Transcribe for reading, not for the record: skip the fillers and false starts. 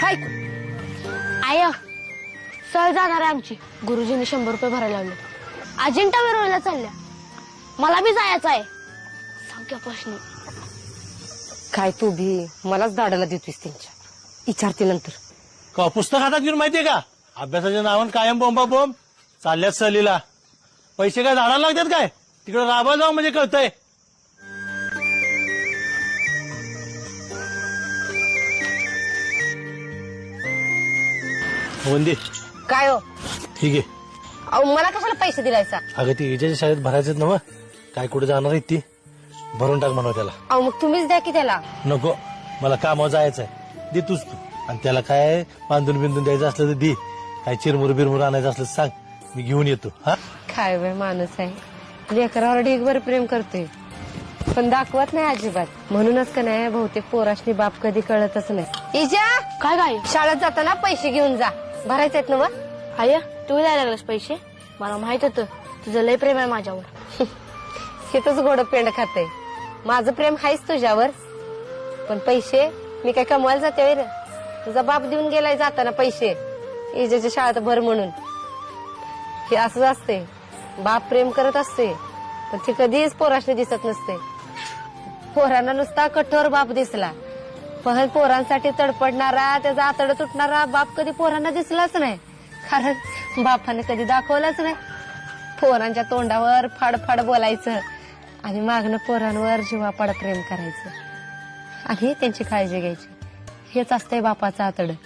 हाय I सहल जाणार आहे आमची. गुरुजींनी 100 रुपये भरायला लावले. अजिंठा वेरूळला चालल्या. मला बी जायचं आहे. सांग प्रश्न काय तू भी मलाच दाडाला देतोस त्यांच्या. विचारते नंतर. का पुस्तक हातात घेऊन माहितीये का अभ्यासाच्या नावानं कायम बोंबा बोंब चालल्यात सहलीला. पैसे काय झाडाला लागतात काय तिकडे राबा जाऊ म्हणजे कळतंय. वंदे काय हो ठीक आहे. अहो मला कशाला पैसे दिलायचा. अगं ती विजयच्या शाळेत भरायचेत ना काय कुठे जाणार आहेत ती भरून टाक म्हणा त्याला. अहो मग तुम्हीच द्या की त्याला. नको मला कामावर जायचंय दे तूच तू. आणि त्याला काय बांधून बिंदून द्यायचं असलं तर दे. काय चिरमुर बिरमुर आणायचं असलं तर सांग मी घेऊन येतो. हा काय वेळ माणूस आहे. लेकरावर ढीगभर प्रेम करतोय पण दाखवत नाही अजिबात. म्हणूनच का नाही बहुतेक पोराशनी बाप कधी कळतच नाही. इजा काय काय शाळेत जाताना पैसे घेऊन जा. भरायचे आहेत ना मग. आय तू द्यायला लागलास पैसे. मला माहित होतं तुझं लय प्रेम आहे माझ्यावर. हेच गोड पेंड खाते. माझं प्रेम आहेच तुझ्यावर पण पैसे मी काय कमवायला जाते रे. तुझा बाप देऊन गेलाय जाताना पैसे इजेच्या शाळेत भर म्हणून. हे असंच असते. बाप प्रेम करत असते पण ती कधीच पोराशी दिसत नसते. पोरांना नुसता कठोर बाप दिसला पण पोरांसाठी तडपडणारा त्याचा आतड तुटणारा बाप कधी पोरांना दिसलाच नाही. कारण बापाने कधी दाखवलाच नाही. पोरांच्या तोंडावर फाडफाड बोलायचं आणि मागणं पोरांवर जीवापाड प्रेम करायचं आणि त्यांची काळजी घ्यायची. हेच असतंय बापाचं आतड.